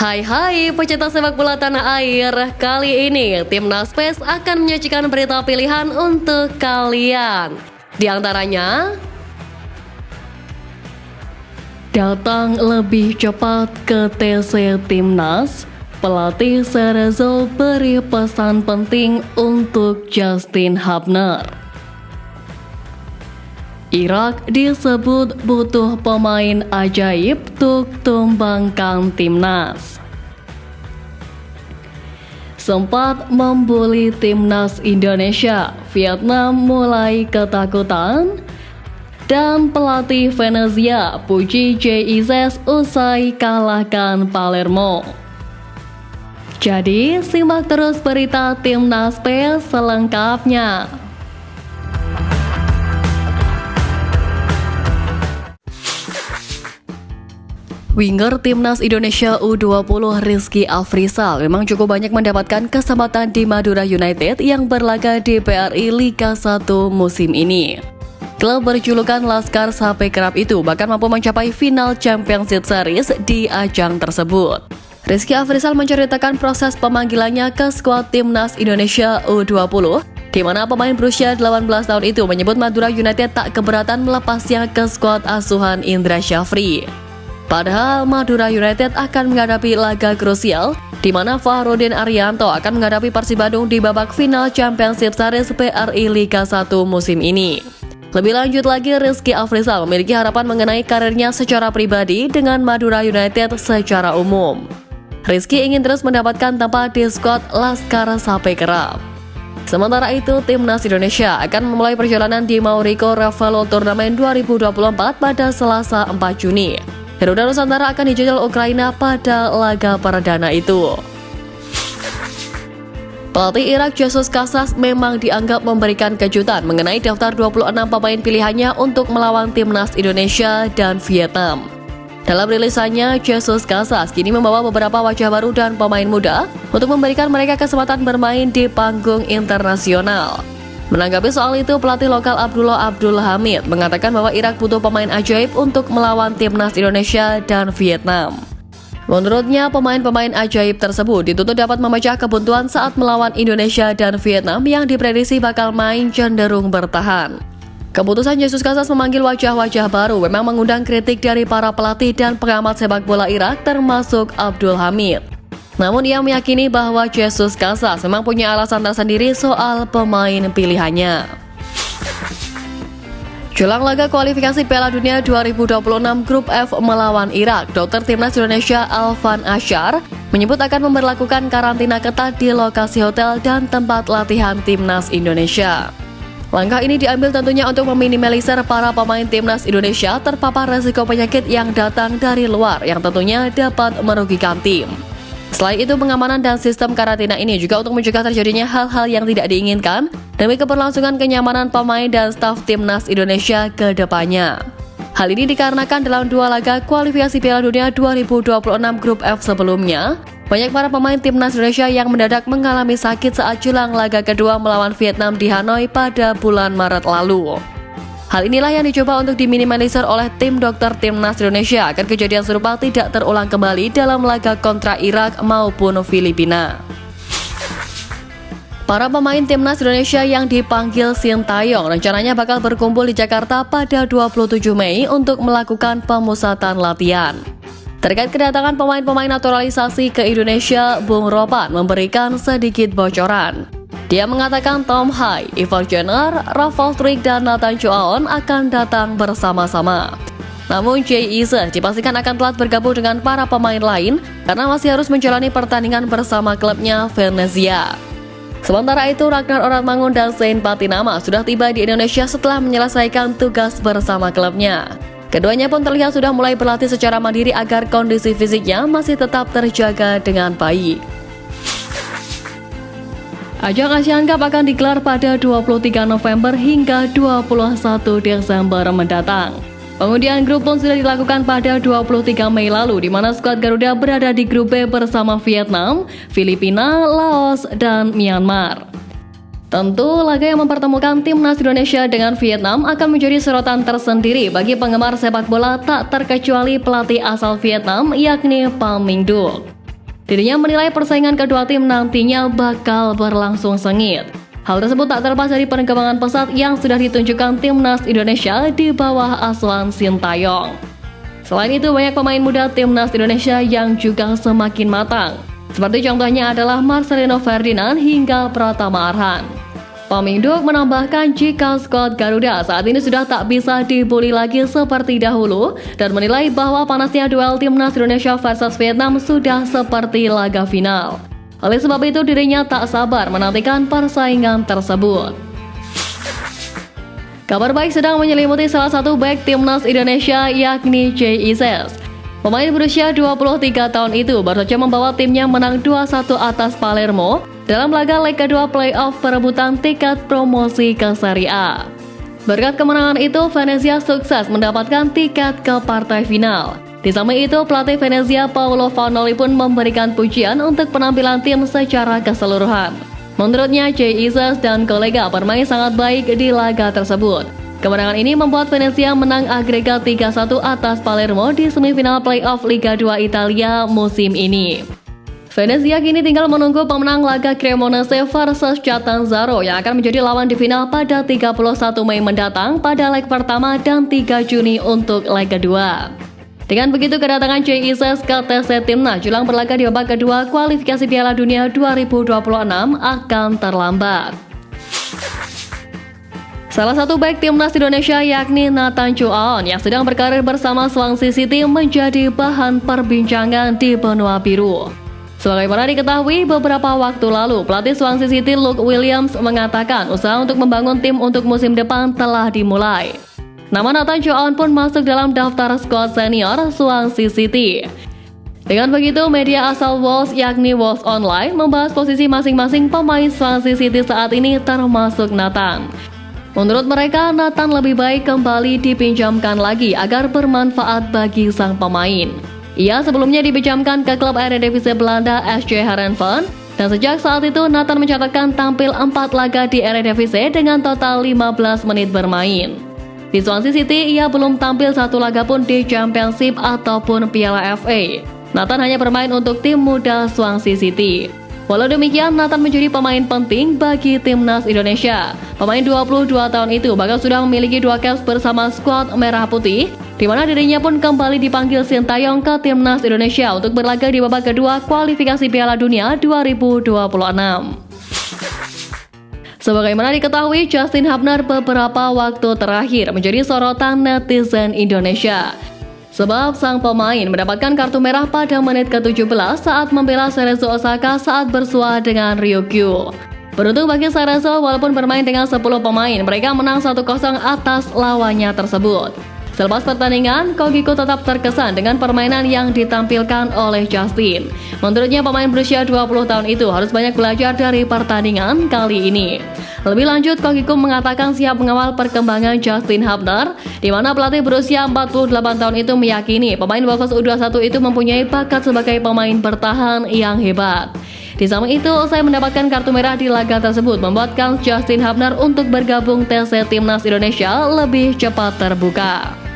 Hai pecinta sepak bola tanah air. Kali ini Timnas PES akan menyajikan berita pilihan untuk kalian. Di antaranya, datang lebih cepat ke TC Timnas, pelatih Cerezo beri pesan penting untuk Justin Hubner. Irak disebut butuh pemain ajaib untuk tumbangkan timnas. Sempat membuli timnas Indonesia, Vietnam mulai ketakutan. Dan pelatih Venezia puji JIZ usai kalahkan Palermo. Jadi simak terus berita Timnas PES selengkapnya. Winger Timnas Indonesia U20 Rizky Afrizal memang cukup banyak mendapatkan kesempatan di Madura United yang berlaga di BRI Liga 1 musim ini. Klub berjulukan Laskar Sape Kerap itu bahkan mampu mencapai final Championship Series di ajang tersebut. Rizky Afrizal menceritakan proses pemanggilannya ke skuad Timnas Indonesia U20, di mana pemain berusia 18 tahun itu menyebut Madura United tak keberatan melepasnya ke skuad asuhan Indra Syafri. Padahal Madura United akan menghadapi laga krusial di mana Fahrudin Arianto akan menghadapi Persib Bandung di babak final Championship Series BRI Liga 1 musim ini. Lebih lanjut lagi, Rizky Afrizal memiliki harapan mengenai karirnya secara pribadi dengan Madura United secara umum. Rizky ingin terus mendapatkan tempat di skuad Laskar Sape Kerap. Sementara itu, Timnas Indonesia akan memulai perjalanan di Maurico Ravello Turnamen 2024 pada Selasa 4 Juni. Garuda Nusantara akan dijajal Ukraina pada laga perdana itu. Pelatih Irak Jesus Casas memang dianggap memberikan kejutan mengenai daftar 26 pemain pilihannya untuk melawan Timnas Indonesia dan Vietnam. Dalam rilisannya, Jesus Casas kini membawa beberapa wajah baru dan pemain muda untuk memberikan mereka kesempatan bermain di panggung internasional. Menanggapi soal itu, pelatih lokal Abdullah Abdul Hamid mengatakan bahwa Irak butuh pemain ajaib untuk melawan Timnas Indonesia dan Vietnam. Menurutnya, pemain-pemain ajaib tersebut dituntut dapat memecah kebuntuan saat melawan Indonesia dan Vietnam yang diprediksi bakal main cenderung bertahan. Keputusan Jesus Casas memanggil wajah-wajah baru memang mengundang kritik dari para pelatih dan pengamat sepak bola Irak termasuk Abdul Hamid. Namun ia meyakini bahwa Jesus Casas memang punya alasan tersendiri soal pemain pilihannya. Jelang laga kualifikasi Piala Dunia 2026 Grup F melawan Irak, Dokter Timnas Indonesia Alvan Asyar menyebut akan memberlakukan karantina ketat di lokasi hotel dan tempat latihan Timnas Indonesia. Langkah ini diambil tentunya untuk meminimalisir para pemain Timnas Indonesia terpapar resiko penyakit yang datang dari luar yang tentunya dapat merugikan tim. Selain itu, pengamanan dan sistem karantina ini juga untuk mencegah terjadinya hal-hal yang tidak diinginkan demi keberlangsungan kenyamanan pemain dan staf Timnas Indonesia ke depannya. Hal ini dikarenakan dalam dua laga kualifikasi Piala Dunia 2026 Grup F sebelumnya, banyak para pemain Timnas Indonesia yang mendadak mengalami sakit saat jelang laga kedua melawan Vietnam di Hanoi pada bulan Maret lalu. Hal inilah yang dicoba untuk diminimalisir oleh tim dokter Timnas Indonesia agar kejadian serupa tidak terulang kembali dalam laga kontra Irak maupun Filipina. Para pemain Timnas Indonesia yang dipanggil Sintayong rencananya bakal berkumpul di Jakarta pada 27 Mei untuk melakukan pemusatan latihan. Terkait kedatangan pemain-pemain naturalisasi ke Indonesia, Bung Ropan memberikan sedikit bocoran. Dia mengatakan Tom Hai, Ivar Jenner, Rafael Struijk, dan Nathan Choaon akan datang bersama-sama. Namun JIZ dipastikan akan telat bergabung dengan para pemain lain karena masih harus menjalani pertandingan bersama klubnya Venezia. Sementara itu, Ragnar Oratmangun dan Zain Patinama sudah tiba di Indonesia setelah menyelesaikan tugas bersama klubnya. Keduanya pun terlihat sudah mulai berlatih secara mandiri agar kondisi fisiknya masih tetap terjaga dengan baik. Ajang Asian Cup akan digelar pada 23 November hingga 21 Desember mendatang. Pengundian grup pun sudah dilakukan pada 23 Mei lalu, di mana skuad Garuda berada di grup B bersama Vietnam, Filipina, Laos, dan Myanmar. Tentu, laga yang mempertemukan Timnas Indonesia dengan Vietnam akan menjadi sorotan tersendiri bagi penggemar sepak bola tak terkecuali pelatih asal Vietnam yakni Pham Minh Duc. Dirinya menilai persaingan kedua tim nantinya bakal berlangsung sengit. Hal tersebut tak terlepas dari perkembangan pesat yang sudah ditunjukkan timnas Indonesia di bawah asuhan Sintayong. Selain itu, banyak pemain muda timnas Indonesia yang juga semakin matang. Seperti contohnya adalah Marcelino Ferdinand hingga Pratama Arhan. Paminduk menambahkan jika skuad Garuda saat ini sudah tak bisa dibully lagi seperti dahulu dan menilai bahwa panasnya duel timnas Indonesia versus Vietnam sudah seperti laga final. Oleh sebab itu dirinya tak sabar menantikan persaingan tersebut. Kabar baik sedang menyelimuti salah satu bek timnas Indonesia yakni Jay Ises. Pemain berusia 23 tahun itu baru saja membawa timnya menang 2-1 atas Palermo dalam laga leg kedua playoff perebutan tiket promosi ke Serie A. Berkat kemenangan itu, Venezia sukses mendapatkan tiket ke partai final. Di samping itu, pelatih Venezia Paolo Vanoli pun memberikan pujian untuk penampilan tim secara keseluruhan. Menurutnya, Jay Ises dan kolega bermain sangat baik di laga tersebut. Kemenangan ini membuat Venezia menang agregat 3-1 atas Palermo di semifinal playoff Liga 2 Italia musim ini. Venezia kini tinggal menunggu pemenang laga Cremonese versus Catanzaro yang akan menjadi lawan di final pada 31 Mei mendatang pada leg pertama dan 3 Juni untuk leg kedua. Dengan begitu, kedatangan Jay Ises ke TC Timnas jelang berlaga di babak kedua kualifikasi Piala Dunia 2026 akan terlambat. Salah satu bek timnas Indonesia yakni Nathan Choaon yang sedang berkarir bersama Swansea City menjadi bahan perbincangan di benua biru. Sebagaimana diketahui, beberapa waktu lalu pelatih Swansea City Luke Williams mengatakan usaha untuk membangun tim untuk musim depan telah dimulai. Nama Nathan Choaon pun masuk dalam daftar skuad senior Swansea City. Dengan begitu, media asal Wolves yakni Wolves Online membahas posisi masing-masing pemain Swansea City saat ini termasuk Nathan. Menurut mereka, Nathan lebih baik kembali dipinjamkan lagi agar bermanfaat bagi sang pemain. Ia sebelumnya dipinjamkan ke klub Eredivisie Belanda SC Heerenveen dan sejak saat itu Nathan mencatatkan tampil 4 laga di Eredivisie dengan total 15 menit bermain. Di Swansea City, ia belum tampil satu laga pun di Championship ataupun Piala FA. Nathan hanya bermain untuk tim muda Swansea City. Walau demikian, Nathan menjadi pemain penting bagi timnas Indonesia. Pemain 22 tahun itu bahkan sudah memiliki 2 caps bersama skuad Merah Putih, di mana dirinya pun kembali dipanggil Sintayong ke timnas Indonesia untuk berlaga di babak kedua kualifikasi Piala Dunia 2026. Sebagaimana diketahui, Justin Hubner beberapa waktu terakhir menjadi sorotan netizen Indonesia. Sebab sang pemain mendapatkan kartu merah pada menit ke-17 saat membela Cerezo Osaka saat bersua dengan Ryukyu. Beruntung bagi Cerezo, walaupun bermain dengan 10 pemain, mereka menang 1-0 atas lawannya tersebut. Selepas pertandingan, Kogiko tetap terkesan dengan permainan yang ditampilkan oleh Justin. Menurutnya, pemain berusia 20 tahun itu harus banyak belajar dari pertandingan kali ini. Lebih lanjut, Kogiko mengatakan siap mengawal perkembangan Justin Hubner, di mana pelatih berusia 48 tahun itu meyakini pemain Wolves U21 itu mempunyai bakat sebagai pemain bertahan yang hebat. Di samping itu, usai mendapatkan kartu merah di laga tersebut membuatkan Justin Hubner untuk bergabung TC Timnas Indonesia lebih cepat terbuka.